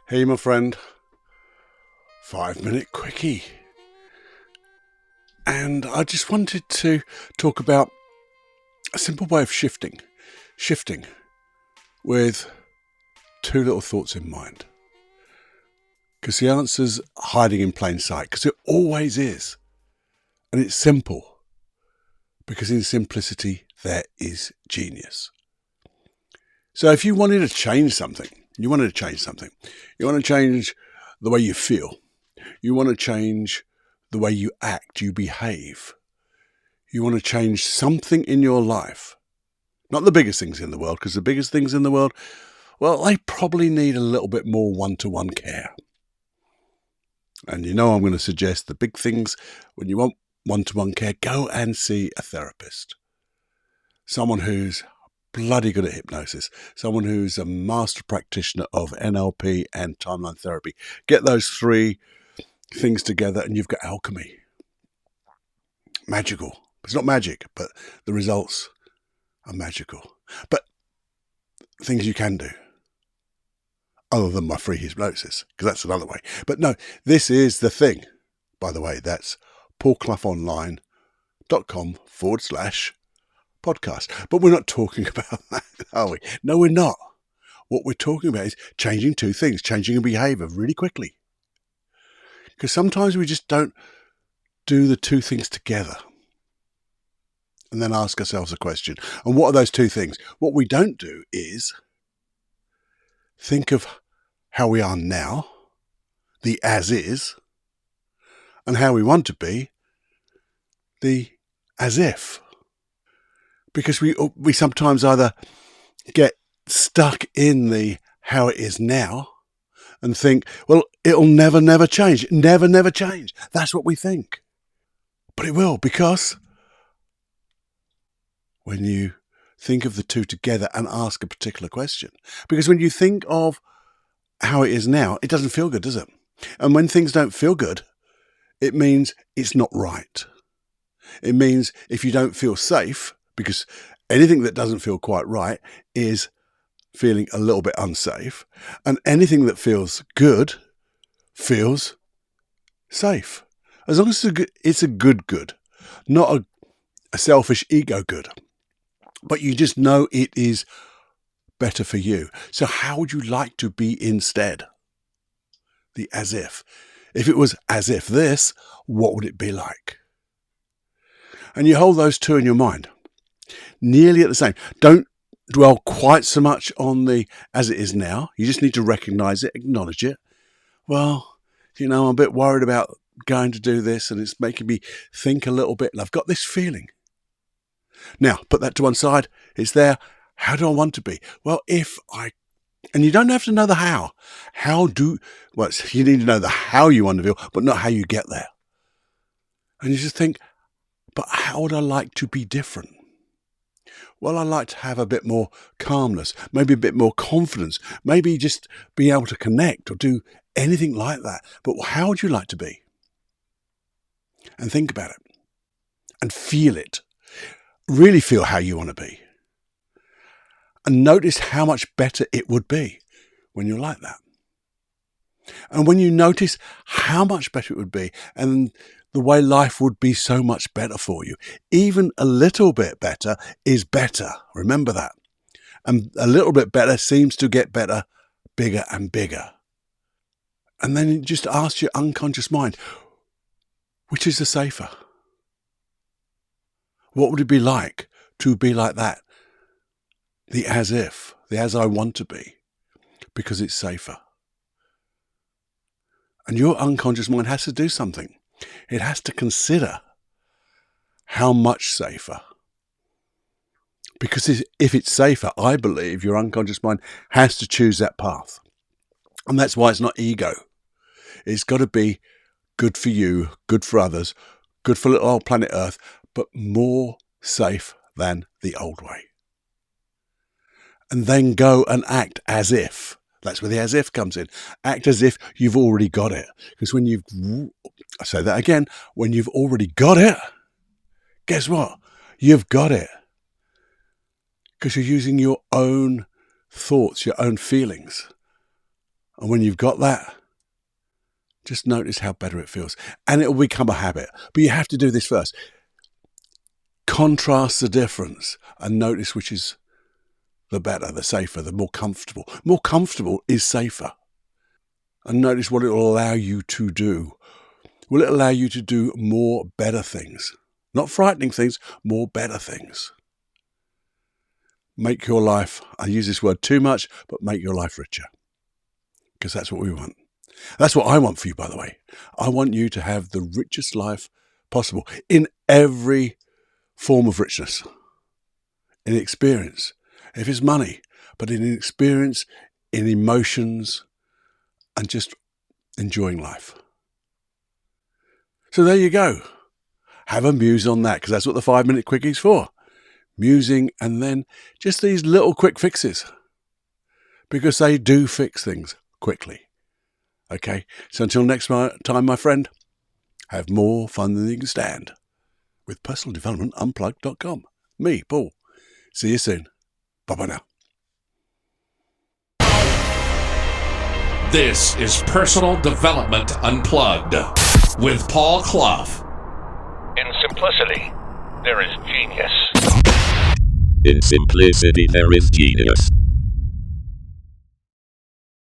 Hey, my friend, 5 minute quickie. And I just wanted to talk about a simple way of shifting with two little thoughts in mind. Because the answer's hiding in plain sight, because it always is. And it's simple, because in simplicity there is genius. So if you wanted to change something, you want to change the way you feel, you want to change the way you act, you behave, you want to change something in your life, not the biggest things in the world, because the biggest things in the world, well, they probably need a little bit more one-to-one care. And I'm going to suggest the big things, when you want one-to-one care, go and see a therapist. Someone who's bloody good at hypnosis, someone who's a master practitioner of NLP and timeline therapy. Get those three things together and you've got alchemy. Magical. It's not magic, but the results are magical. But things you can do, other than my free hypnosis, because that's another way. But no, this is the thing. By the way, that's paulcloughonline.com/podcast. But we're not talking about that, are we? No, we're not. What we're talking about is changing two things, changing a behavior really quickly. Because sometimes we just don't do the two things together and then ask ourselves a question. And what are those two things? What we don't do is think of how we are now, the as is, and how we want to be, the as if. Because we sometimes either get stuck in the how it is now and think, well, it'll never change. Never change. That's what we think. But it will, because when you think of the two together and ask a particular question, because when you think of how it is now, it doesn't feel good, does it? And when things don't feel good, it means it's not right. It means if you don't feel safe, because anything that doesn't feel quite right is feeling a little bit unsafe, and anything that feels good feels safe. As long as it's a good, not a selfish ego good. But you just know it is better for you. So how would you like to be instead? The as if. If it was as if this, what would it be like? And you hold those two in your mind, nearly at the same. Don't dwell quite so much on the as it is now. You just need to recognize it, acknowledge it. Well, I'm a bit worried about going to do this and it's making me think a little bit and I've got this feeling. Now, put that to one side. It's there. How do I want to be? Well, and you don't have to know the how. You need to know the how you want to feel, but not how you get there. And you just think, but how would I like to be different? Well, I'd like to have a bit more calmness, maybe a bit more confidence, maybe just be able to connect or do anything like that. But how would you like to be? And think about it and feel it. Really feel how you want to be. And notice how much better it would be when you're like that. And when you notice how much better it would be and the way life would be so much better for you, even a little bit better is better. Remember that. And a little bit better seems to get better, bigger and bigger. And then you just ask your unconscious mind, which is the safer? What would it be like to be like that? The as if, the as I want to be, because it's safer. And your unconscious mind has to do something. It has to consider how much safer. Because if it's safer, I believe your unconscious mind has to choose that path. And that's why it's not ego. It's got to be good for you, good for others, good for little old planet Earth, but more safe than the old way. And then go and act as if. That's where the as if comes in. Act as if you've already got it. Because when you've already got it, guess what? You've got it. Because you're using your own thoughts, your own feelings. And when you've got that, just notice how better it feels. And it will become a habit. But you have to do this first. Contrast the difference and notice which is the better, the safer, the more comfortable. More comfortable is safer. And notice what it will allow you to do. Will it allow you to do more better things? Not frightening things, more better things. Make your life, I use this word too much, but make your life richer. Because that's what we want. That's what I want for you, by the way. I want you to have the richest life possible in every form of richness. In experience, if it's money, but in experience, in emotions, and just enjoying life. So there you go. Have a muse on that, because that's what the 5-minute quickie is for. Musing, and then just these little quick fixes, because they do fix things quickly. Okay, so until next time, my friend, have more fun than you can stand with personaldevelopmentunplugged.com. Me, Paul. See you soon. Bye-bye now. This is Personal Development Unplugged with Paul Clough. In simplicity, there is genius. In simplicity, there is genius.